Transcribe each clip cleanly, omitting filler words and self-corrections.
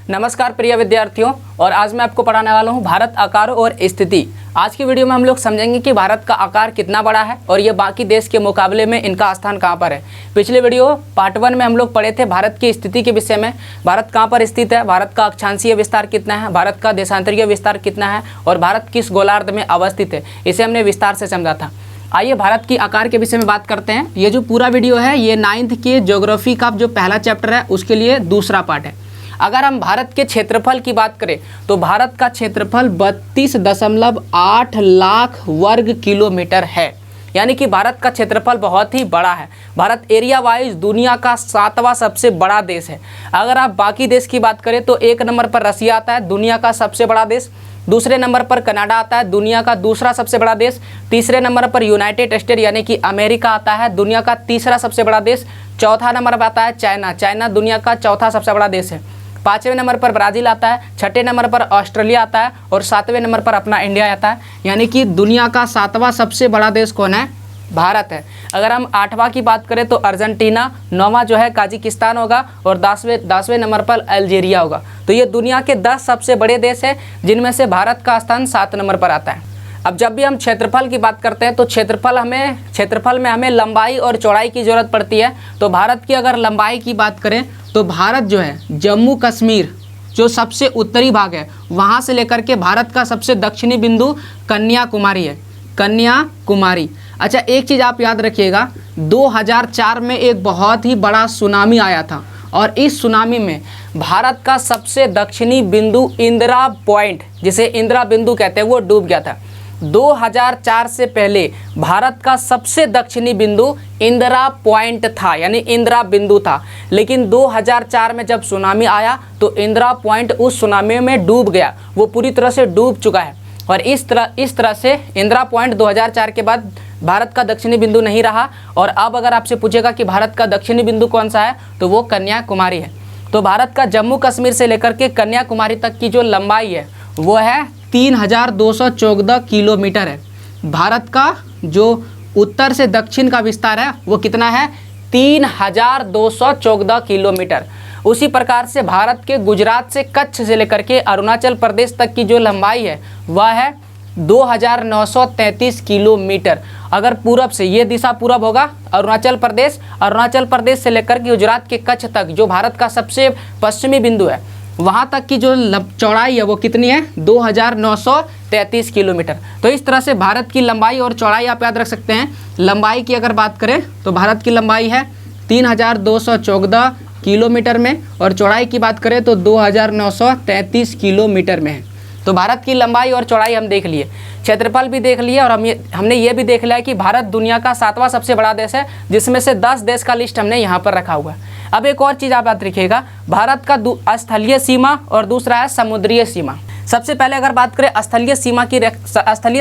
नमस्कार प्रिय विद्यार्थियों, और आज मैं आपको पढ़ाने वाला हूं भारत आकार और स्थिति। आज की वीडियो में हम लोग समझेंगे कि भारत का आकार कितना बड़ा है और ये बाकी देश के मुकाबले में इनका स्थान कहां पर है। पिछले वीडियो पार्ट 1 में हम लोग पढ़े थे भारत की स्थिति के विषय में। भारत कहां पर स्थित है, भारत का अक्षांशीय विस्तार कितना है, भारत का देशांतरीय विस्तार कितना है और भारत किस गोलार्ध में अवस्थित है, इसे हमने विस्तार से समझा था। आइए भारत की आकार के विषय में बात करते हैं। ये जो पूरा वीडियो है ये 9th के ज्योग्राफी का जो पहला चैप्टर है उसके लिए दूसरा पार्ट है। अगर हम भारत के क्षेत्रफल की बात करें तो भारत का क्षेत्रफल 32.8 लाख वर्ग किलोमीटर है, यानी कि भारत का क्षेत्रफल बहुत ही बड़ा है। भारत एरिया वाइज दुनिया का 7वां सबसे बड़ा देश है। अगर आप बाकी देश की बात करें तो 1 नंबर पर रसिया आता है, दुनिया का सबसे बड़ा देश। दूसरे नंबर पर कनाडा आता है, दुनिया का दूसरा सबसे बड़ा देश। तीसरे नंबर पर यूनाइटेड स्टेट यानी कि अमेरिका आता है, दुनिया का तीसरा सबसे बड़ा देश। चौथा नंबर पर आता है चाइना, चाइना दुनिया का चौथा सबसे बड़ा देश है। 5वें नंबर पर ब्राज़ील आता है, 6ठे नंबर पर ऑस्ट्रेलिया आता है और 7वें नंबर पर अपना इंडिया आता है। यानी कि दुनिया का 7वां सबसे बड़ा देश कौन है? भारत है। अगर हम 8वां की बात करें तो अर्जेंटीना, 9वां जो है काजिकिस्तान होगा और 10वें नंबर पर अल्जीरिया होगा। तो ये दुनिया के 10 सबसे बड़े देश हैं जिनमें से भारत का स्थान 7 नंबर पर आता है। अब जब भी हम क्षेत्रफल की बात करते हैं तो क्षेत्रफल में हमें लंबाई और चौड़ाई की ज़रूरत पड़ती है। तो भारत की अगर लंबाई की बात करें तो भारत जो है जम्मू कश्मीर जो सबसे उत्तरी भाग है वहाँ से लेकर के भारत का सबसे दक्षिणी बिंदु कन्याकुमारी है, कन्याकुमारी। अच्छा, एक चीज़ आप याद रखिएगा, 2004 में एक बहुत ही बड़ा सुनामी आया था और इस सुनामी में भारत का सबसे दक्षिणी बिंदु इंदिरा पॉइंट, जिसे इंदिरा बिंदु कहते हैं, वो डूब गया था। 2004 से पहले भारत का सबसे दक्षिणी बिंदु इंदिरा पॉइंट था, यानी इंदिरा बिंदु था। लेकिन 2004 में जब सुनामी आया तो इंदिरा पॉइंट उस सुनामी में डूब गया, वो पूरी तरह से डूब चुका है। और इस तरह से इंदिरा पॉइंट 2004 के बाद भारत का दक्षिणी बिंदु नहीं रहा। और अब अगर आपसे पूछेगा कि भारत का दक्षिणी बिंदु कौन सा है तो वो कन्याकुमारी है। तो भारत का जम्मू कश्मीर से लेकर के कन्याकुमारी तक की जो लंबाई है वो है 3214 किलोमीटर है। भारत का जो उत्तर से दक्षिण का विस्तार है वो कितना है? 3214 किलोमीटर। उसी प्रकार से भारत के गुजरात से कच्छ से लेकर के अरुणाचल प्रदेश तक की जो लंबाई है वह है 2933 किलोमीटर। अगर पूरब से, ये दिशा पूरब होगा, अरुणाचल प्रदेश से लेकर के गुजरात के कच्छ तक जो भारत का सबसे पश्चिमी बिंदु है वहाँ तक की जो चौड़ाई है वो कितनी है? 2933 किलोमीटर। तो इस तरह से भारत की लंबाई और चौड़ाई आप याद रख सकते हैं। लंबाई की अगर बात करें तो भारत की लंबाई है 3214 किलोमीटर में और चौड़ाई की बात करें तो 2933 किलोमीटर में है। तो भारत की लंबाई और चौड़ाई हम देख लिए, क्षेत्रफल भी देख लिए और हमने ये भी देख लिया कि भारत दुनिया का 7वां सबसे बड़ा देश है, जिसमें से 10 देश का लिस्ट हमने यहाँ पर रखा हुआ है। अब एक और चीज़ आप याद रखिएगा, भारत का स्थलीय सीमा और दूसरा है समुद्रीय सीमा। सबसे पहले अगर बात करें स्थलीय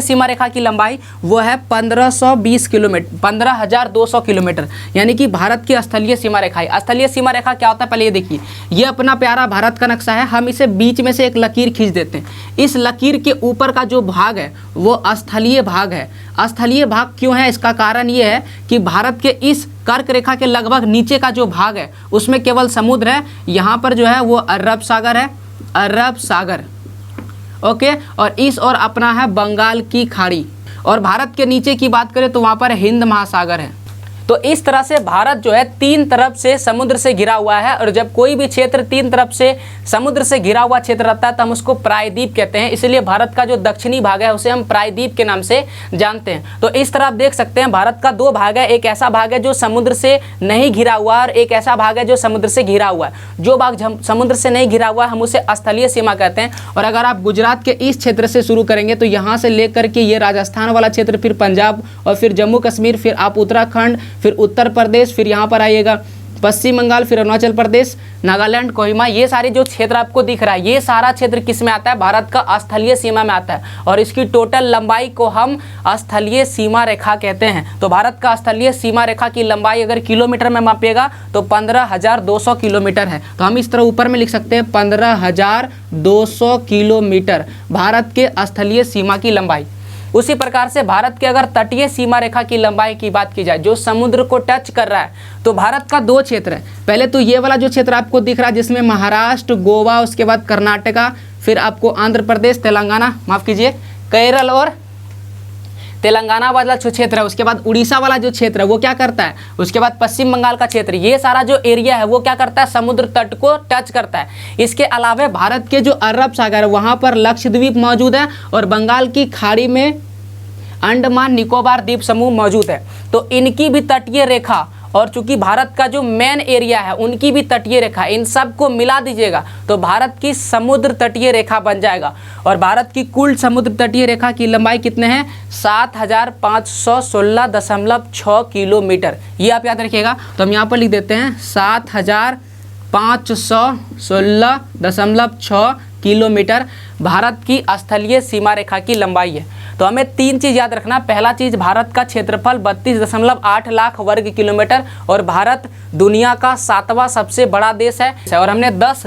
सीमा रेखा की लंबाई वो है 1520 किलोमीटर, 15200 किलोमीटर, यानी कि भारत की स्थलीय सीमा रेखा है। स्थलीय सीमा रेखा क्या होता है पहले ये देखिए, ये अपना प्यारा भारत का नक्शा है। हम इसे बीच में से एक लकीर खींच देते हैं। इस लकीर के ऊपर का जो भाग है वो स्थलीय भाग है। स्थलीय भाग क्यों है? इसका कारण ये है कि भारत के इस कर्क रेखा के लगभग नीचे का जो भाग है उसमें केवल समुद्र है। यहाँ पर जो है वो अरब सागर है, अरब सागर, ओके। और इस और अपना है बंगाल की खाड़ी। और भारत के नीचे की बात करें तो वहाँ पर हिंद महासागर है। तो इस तरह से भारत जो है 3 तरफ से समुद्र से घिरा हुआ है। और जब कोई भी क्षेत्र 3 तरफ से समुद्र से घिरा हुआ क्षेत्र रहता है तो हम उसको प्रायद्वीप कहते हैं। इसलिए भारत का जो दक्षिणी भाग है उसे हम प्रायद्वीप के नाम से जानते हैं। तो इस तरह आप देख सकते हैं भारत का 2 भाग है, एक ऐसा भाग है जो समुद्र से नहीं घिरा हुआ और एक ऐसा भाग है जो समुद्र से घिरा हुआ है। जो भाग समुद्र से नहीं घिरा हुआ है हम उसे स्थलीय सीमा कहते हैं। और अगर आप गुजरात के इस क्षेत्र से शुरू करेंगे तो यहाँ से लेकर के ये राजस्थान वाला क्षेत्र, फिर पंजाब और फिर जम्मू कश्मीर, फिर आप उत्तराखंड, फिर उत्तर प्रदेश, फिर यहाँ पर आइएगा पश्चिम बंगाल, फिर अरुणाचल प्रदेश, नागालैंड, कोहिमा, ये सारे जो क्षेत्र आपको दिख रहा है ये सारा क्षेत्र किस में आता है? भारत का स्थलीय सीमा में आता है। और इसकी टोटल लंबाई को हम स्थलीय सीमा रेखा कहते हैं। तो भारत का स्थलीय सीमा रेखा की लंबाई अगर किलोमीटर में मापिएगा तो 15200 किलोमीटर है। तो हम इस तरह ऊपर में लिख सकते हैं 15200 किलोमीटर भारत के स्थलीय सीमा की लंबाई। उसी प्रकार से भारत के अगर तटीय सीमा रेखा की लंबाई की बात की जाए, जो समुद्र को टच कर रहा है, तो भारत का 2 क्षेत्र है। पहले तो ये वाला जो क्षेत्र आपको दिख रहा है जिसमें महाराष्ट्र, गोवा, उसके बाद कर्नाटका, फिर आपको आंध्र प्रदेश, तेलंगाना, माफ़ कीजिए, केरल और तेलंगाना वाला जो क्षेत्र है, उसके बाद उड़ीसा वाला जो क्षेत्र है वो क्या करता है, उसके बाद पश्चिम बंगाल का क्षेत्र, ये सारा जो एरिया है वो क्या करता है, समुद्र तट को टच करता है। इसके अलावा भारत के जो अरब सागर है वहाँ पर लक्षद्वीप मौजूद है और बंगाल की खाड़ी में अंडमान निकोबार द्वीप समूह मौजूद है। तो इनकी भी तटीय रेखा और चूंकि भारत का जो मेन एरिया है उनकी भी तटीय रेखा, इन सब को मिला दीजिएगा तो भारत की समुद्र तटीय रेखा बन जाएगा। और भारत की कुल समुद्र तटीय रेखा की लंबाई कितने हैं, 7516.6 किलोमीटर। ये आप याद रखिएगा। तो हम यहाँ पर लिख देते हैं 7516.6 किलोमीटर भारत की स्थलीय सीमा रेखा की लंबाई है। तो हमें 3 चीज़ याद रखना। पहला चीज़, भारत का क्षेत्रफल 32.8 लाख वर्ग किलोमीटर और भारत दुनिया का 7वां सबसे बड़ा देश है। और हमने 10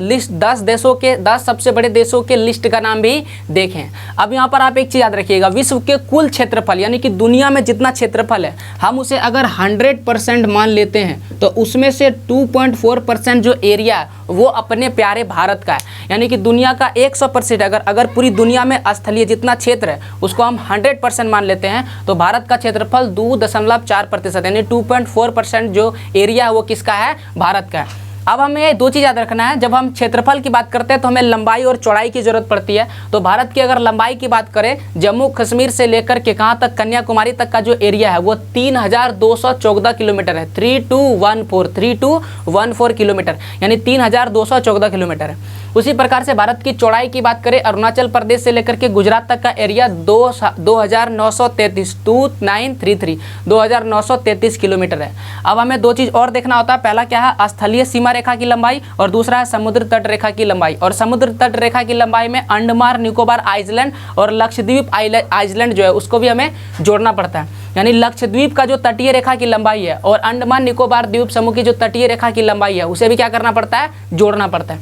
सबसे बड़े देशों के लिस्ट का नाम भी देखे हैं। अब यहाँ पर आप एक चीज़ याद रखिएगा, विश्व के कुल क्षेत्रफल यानी कि दुनिया में जितना क्षेत्रफल है हम उसे अगर 100% मान लेते हैं तो उसमें से 2.4% जो एरिया है वो अपने प्यारे भारत का है। यानी कि दुनिया का 100% अगर पूरी दुनिया में स्थलीय जितना क्षेत्र है उसको हम 100% मान लेते हैं तो भारत का क्षेत्रफल 2.4% यानी 2.4% जो एरिया है वो किसका है, भारत का है। अब हमें 2 चीज़ याद रखना है। जब हम क्षेत्रफल की बात करते हैं तो हमें लंबाई और चौड़ाई की ज़रूरत पड़ती है। तो भारत की अगर लंबाई की बात करें, जम्मू कश्मीर से लेकर के कहाँ तक, कन्याकुमारी तक का जो एरिया है वो 3214 किलोमीटर है। 3214 किलोमीटर यानी 3214 किलोमीटर है। उसी प्रकार से भारत की चौड़ाई की बात करें, अरुणाचल प्रदेश से लेकर के गुजरात तक का एरिया 2933 किलोमीटर है। अब हमें 2 चीज़ और देखना होता है। पहला क्या है, स्थलीय सीमा रेखा की लंबाई और दूसरा है समुद्र तट रेखा की लंबाई। और समुद्र तट रेखा की लंबाई में अंडमान निकोबार आइलैंड और लक्षद्वीप आइलैंड जो है उसको भी हमें जोड़ना पड़ता है। यानी लक्षद्वीप का जो तटीय रेखा की लंबाई है और अंडमान निकोबार द्वीप समूह की जो तटीय रेखा की लंबाई है उसे भी क्या करना पड़ता है, जोड़ना पड़ता है।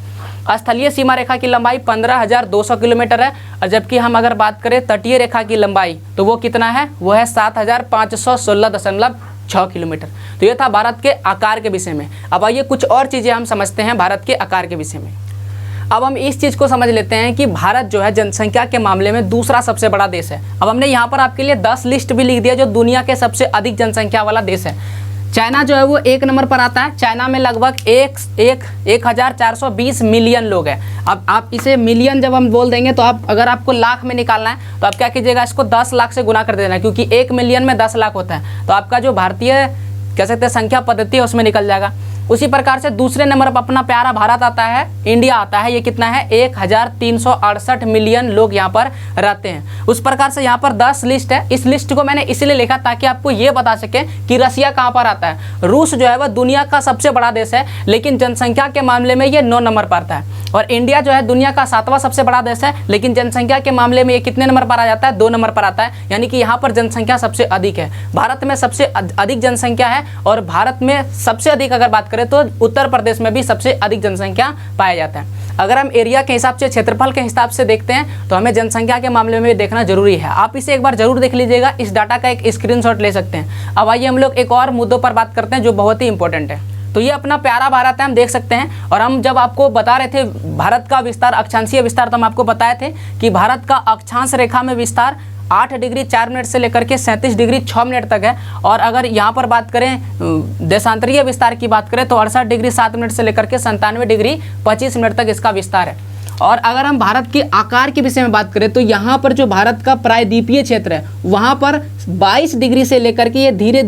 स्थलीय सीमा रेखा की लंबाई 15,200 किलोमीटर है और जबकि हम अगर बात करें तटीय रेखा की लंबाई तो वो कितना है, वो है 7,516.6 किलोमीटर। तो ये था भारत के आकार के विषय में। अब आइए कुछ और चीज़ें हम समझते हैं भारत के आकार के विषय में। अब हम इस चीज़ को समझ लेते हैं कि भारत जो है जनसंख्या के मामले में दूसरा सबसे बड़ा देश है। अब हमने यहाँ पर आपके लिए 10 लिस्ट भी लिख दिया जो दुनिया के सबसे अधिक जनसंख्या वाला देश है। चाइना जो है वो 1 नंबर पर आता है। चाइना में लगभग 1420 मिलियन लोग हैं। अब आप इसे मिलियन जब हम बोल देंगे तो आप अगर आपको लाख में निकालना है तो आप क्या कीजिएगा, इसको 10 लाख से गुना कर देना, क्योंकि 1 मिलियन में 10 लाख होता है। तो आपका जो भारतीय कह सकते हैं संख्या पद्धति है उसमें निकल जाएगा। उसी प्रकार से दूसरे नंबर पर अपना प्यारा भारत आता है, इंडिया आता है। ये कितना है, 1368 मिलियन लोग यहाँ पर रहते हैं। उस प्रकार से यहाँ पर 10 लिस्ट है। इस लिस्ट को मैंने इसलिए लिखा ताकि आपको ये बता सके कि रसिया कहाँ पर आता है। रूस जो है वह दुनिया का सबसे बड़ा देश है लेकिन जनसंख्या के मामले में ये 9 नंबर पर आता है। और इंडिया जो है दुनिया का 7वां सबसे बड़ा देश है लेकिन जनसंख्या के मामले में ये कितने नंबर पर आ जाता है, 2 नंबर पर आता है। यानी कि यहाँ पर जनसंख्या सबसे अधिक है। भारत में सबसे अधिक जनसंख्या है और भारत में सबसे अधिक अगर बात करें तो उत्तर प्रदेश में भी सबसे अधिक जनसंख्या पाया जाता है। अगर हम एरिया के हिसाब से, क्षेत्रफल के हिसाब से देखते हैं तो हमें जनसंख्या के मामले में देखना जरूरी है। आप इसे एक बार जरूर देख लीजिएगा, इस डाटा का एक स्क्रीनशॉट ले सकते हैं। अब आइए हम लोग एक और मुद्दों पर बात करते हैं जो बहुत ही इंपॉर्टेंट है। तो ये अपना प्यारा भारत है, हम देख सकते हैं। और हम जब आपको बता रहे थे भारत का विस्तार, अक्षांशीय विस्तार, तो हम आपको बताए थे कि भारत का अक्षांश रेखा में विस्तार 8 डिग्री 4 मिनट से लेकर के 37 डिग्री 6 मिनट तक है। और अगर यहाँ पर बात करें देशांतरीय विस्तार की बात करें तो 68 डिग्री 7 मिनट से लेकर के 97 डिग्री 25 मिनट तक इसका विस्तार है। और अगर हम भारत के आकार के विषय में बात करें तो यहाँ पर जो भारत का प्रायद्वीपीय क्षेत्र है वहाँ पर 22 डिग्री से लेकर के ये धीरे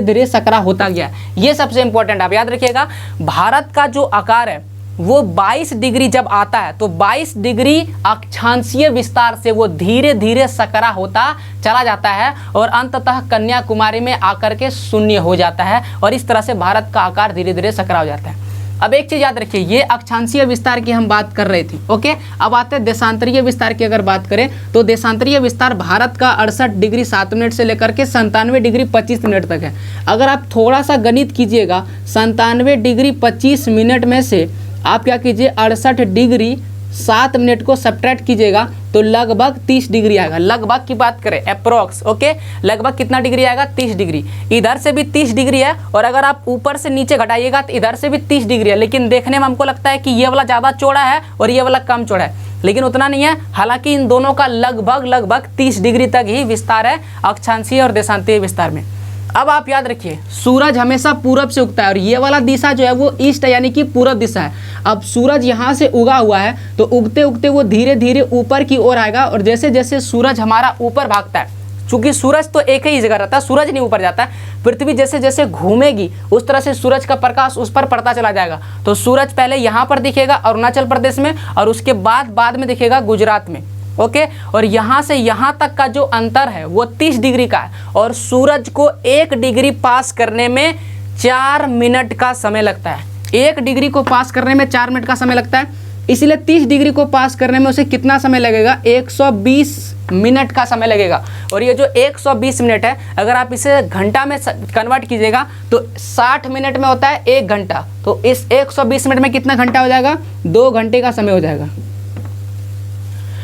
धीरे सकरा होता गया। ये सबसे इंपॉर्टेंट आप याद रखिएगा। भारत का जो आकार है वो 22 डिग्री जब आता है तो 22 डिग्री अक्षांशीय विस्तार से वो धीरे धीरे सकरा होता चला जाता है और अंततः कन्याकुमारी में आकर के शून्य हो जाता है। और इस तरह से भारत का आकार धीरे धीरे सकरा हो जाता है। अब एक चीज़ याद रखिए, ये अक्षांशीय विस्तार की हम बात कर रहे थे, ओके। अब आते हैं देशांतरीय विस्तार की अगर बात करें तो देशांतरीय विस्तार भारत का 68 डिग्री 7 मिनट से लेकर के 97 डिग्री 25 मिनट तक है। अगर आप थोड़ा सा गणित कीजिएगा, 97 डिग्री 25 मिनट में से आप क्या कीजिए 68 डिग्री 7 मिनट को सब्ट्रैक्ट कीजिएगा तो लगभग 30 डिग्री आएगा। लगभग की बात करें, अप्रोक्स, ओके, लगभग कितना डिग्री आएगा? 30 डिग्री। इधर से भी 30 डिग्री है और अगर आप ऊपर से नीचे घटाइएगा तो इधर से भी 30 डिग्री है। लेकिन देखने में हमको लगता है कि ये वाला ज़्यादा चौड़ा है और ये वाला कम चौड़ा है, लेकिन उतना नहीं है। हालांकि इन दोनों का लगभग 30 डिग्री तक ही विस्तार है अक्षांशीय और देशांतीय विस्तार में। अब आप याद रखिए, सूरज हमेशा पूरब से उगता है और ये वाला दिशा जो है वो ईस्ट है, यानी कि पूरब दिशा है। अब सूरज यहाँ से उगा हुआ है तो उगते उगते वो धीरे धीरे ऊपर की ओर आएगा और जैसे जैसे सूरज हमारा ऊपर भागता है, चूंकि सूरज तो एक ही जगह रहता है, सूरज नहीं ऊपर जाता है, पृथ्वी जैसे जैसे घूमेगी उस तरह से सूरज का प्रकाश उस पर पड़ता चला जाएगा। तो सूरज पहले यहाँ पर दिखेगा अरुणाचल प्रदेश में और उसके बाद में दिखेगा गुजरात में, ओके। और यहाँ से यहाँ तक का जो अंतर है वो 30 डिग्री का है और सूरज को 1 डिग्री पास करने में 4 मिनट का समय लगता है। 1 डिग्री को पास करने में 4 मिनट का समय लगता है, इसलिए 30 डिग्री को पास करने में उसे कितना समय लगेगा? 120 मिनट का समय लगेगा। और ये जो 120 मिनट है, अगर आप इसे घंटा में कन्वर्ट कीजिएगा तो 60 मिनट में होता है 1 घंटा। तो इस 120 मिनट में कितना घंटा हो जाएगा? 2 घंटे का समय हो जाएगा।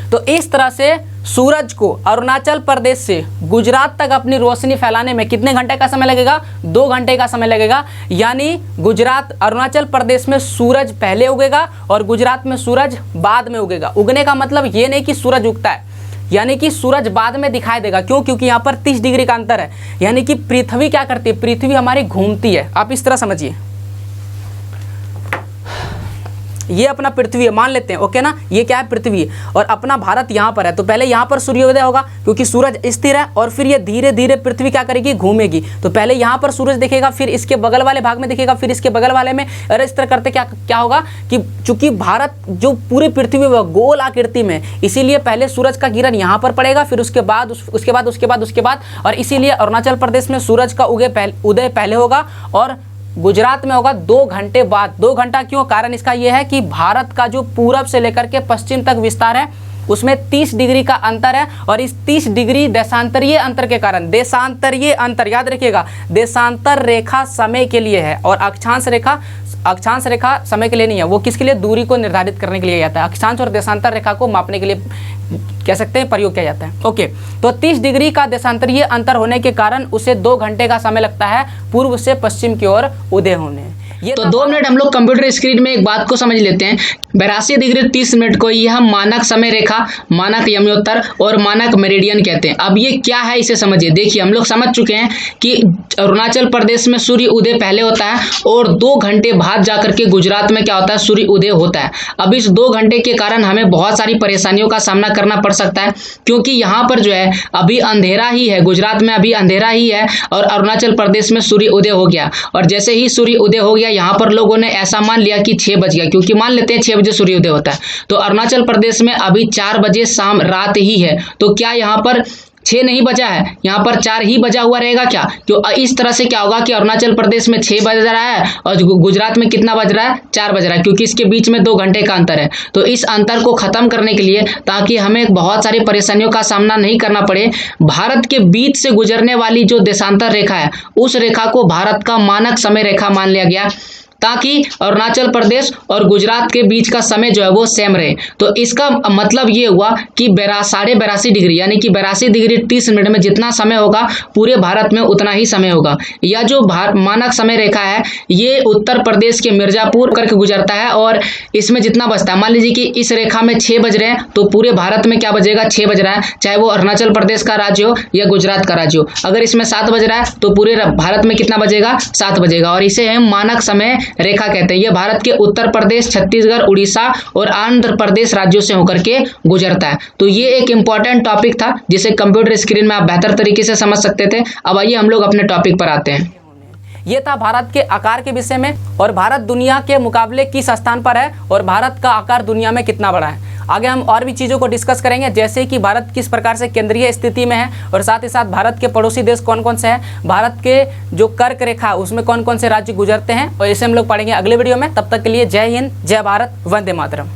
तो इस तरह से सूरज को अरुणाचल प्रदेश से गुजरात तक अपनी रोशनी फैलाने में कितने घंटे का समय लगेगा? 2 घंटे का समय लगेगा। यानी गुजरात, अरुणाचल प्रदेश में सूरज पहले उगेगा और गुजरात में सूरज बाद में उगेगा। उगने का मतलब ये नहीं कि सूरज उगता है, यानी कि सूरज बाद में दिखाई देगा। क्यों? क्योंकि यहाँ पर 30 डिग्री का अंतर है। यानी कि पृथ्वी क्या करती है? पृथ्वी हमारी घूमती है। आप इस तरह समझिए, ये अपना पृथ्वी है, मान लेते हैं, ओके ना, ये क्या है? पृथ्वी है और अपना भारत यहाँ पर है। तो पहले यहाँ पर सूर्योदय होगा क्योंकि सूरज स्थिर है और फिर ये धीरे धीरे पृथ्वी क्या करेगी? घूमेगी। तो पहले यहाँ पर सूरज दिखेगा, फिर इसके बगल वाले भाग में दिखेगा, फिर इसके बगल वाले में। और इस तरह करते क्या होगा कि चूंकि भारत जो पूरी पृथ्वी में गोल आकृति में, इसीलिए पहले सूरज का किरण यहाँ पर पड़ेगा, फिर उसके बाद और इसीलिए अरुणाचल प्रदेश में सूरज का उदय पहले होगा और गुजरात में होगा 2 घंटे बाद। 2 घंटा क्यों? कारण इसका यह है कि भारत का जो पूरब से लेकर के पश्चिम तक विस्तार है उसमें 30 डिग्री का अंतर है और इस 30 डिग्री देशांतरीय अंतर के कारण, देशांतरीय अंतर याद रखिएगा, देशांतर रेखा समय के लिए है और अक्षांश रेखा समय के लिए नहीं है। वो किसके लिए? दूरी को निर्धारित करने के लिए जाता है। अक्षांश और देशांतर रेखा को मापने के लिए कह सकते हैं प्रयोग किया जाता है, ओके। तो 30 डिग्री का देशांतरीय अंतर होने के कारण उसे 2 घंटे का समय लगता है पूर्व से पश्चिम की ओर उदय होने। तो 2 मिनट हम लोग कंप्यूटर स्क्रीन में एक बात को समझ लेते हैं। 82 डिग्री 30 मिनट को यह मानक समय रेखा, मानक यमोत्तर और मानक मेरिडियन कहते हैं। अब ये क्या है इसे समझिए। देखिए, हम लोग समझ चुके हैं कि अरुणाचल प्रदेश में सूर्य उदय पहले होता है और 2 घंटे बाद जाकर के गुजरात में क्या होता है? सूर्य उदय होता है। अब इस 2 घंटे के कारण हमें बहुत सारी परेशानियों का सामना करना पड़ सकता है क्योंकि यहाँ पर जो है अभी अंधेरा ही है, गुजरात में अभी अंधेरा ही है और अरुणाचल प्रदेश में सूर्य उदय हो गया। और जैसे ही सूर्य उदय हो गया, यहाँ पर लोगों ने ऐसा मान लिया कि 6 बज गया, क्योंकि मान लेते हैं 6 बजे सूर्योदय होता है। तो अरुणाचल प्रदेश में अभी 4 बजे शाम रात ही है। तो क्या यहाँ पर 6 नहीं बजा है, यहाँ पर 4 ही बजा हुआ रहेगा क्या? क्यों? इस तरह से क्या होगा कि अरुणाचल प्रदेश में 6 बज रहा है और गुजरात में कितना बज रहा है? 4 बज रहा है, क्योंकि इसके बीच में 2 घंटे का अंतर है। तो इस अंतर को खत्म करने के लिए, ताकि हमें बहुत सारी परेशानियों का सामना नहीं करना पड़े, भारत के बीच से गुजरने वाली जो देशांतर रेखा है उस रेखा को भारत का मानक समय रेखा मान लिया गया, ताकि अरुणाचल प्रदेश और गुजरात के बीच का समय जो है वो सेम रहे। तो इसका मतलब ये हुआ कि 82.5 डिग्री यानी कि 82 डिग्री 30 मिनट में जितना समय होगा पूरे भारत में उतना ही समय होगा। यह जो मानक समय रेखा है ये उत्तर प्रदेश के मिर्जापुर करके गुजरता है और इसमें जितना बचता है, मान लीजिए कि इस रेखा में 6 बज रहे हैं तो पूरे भारत में क्या बजेगा? 6 बज रहा है, चाहे वो अरुणाचल प्रदेश का राज्य हो या गुजरात का राज्य हो। अगर इसमें 7 बज रहा है तो पूरे भारत में कितना बजेगा? 7 बजेगा। और इसे हम मानक समय रेखा कहते हैं। यह भारत के उत्तर प्रदेश, छत्तीसगढ़, उड़ीसा और आंध्र प्रदेश राज्यों से होकर के गुजरता है। तो ये एक इंपॉर्टेंट टॉपिक था जिसे कंप्यूटर स्क्रीन में आप बेहतर तरीके से समझ सकते थे। अब आइए हम लोग अपने टॉपिक पर आते हैं। ये था भारत के आकार के विषय में और भारत दुनिया के मुकाबले किस स्थान पर है और भारत का आकार दुनिया में कितना बड़ा है। आगे हम और भी चीज़ों को डिस्कस करेंगे, जैसे कि भारत किस प्रकार से केंद्रीय स्थिति में है और साथ ही साथ भारत के पड़ोसी देश कौन कौन से हैं, भारत के जो कर्क रेखा उसमें कौन कौन से राज्य गुजरते हैं, और इसे हम लोग पढ़ेंगे अगले वीडियो में। तब तक के लिए जय हिंद, जय भारत, वंदे मातरम।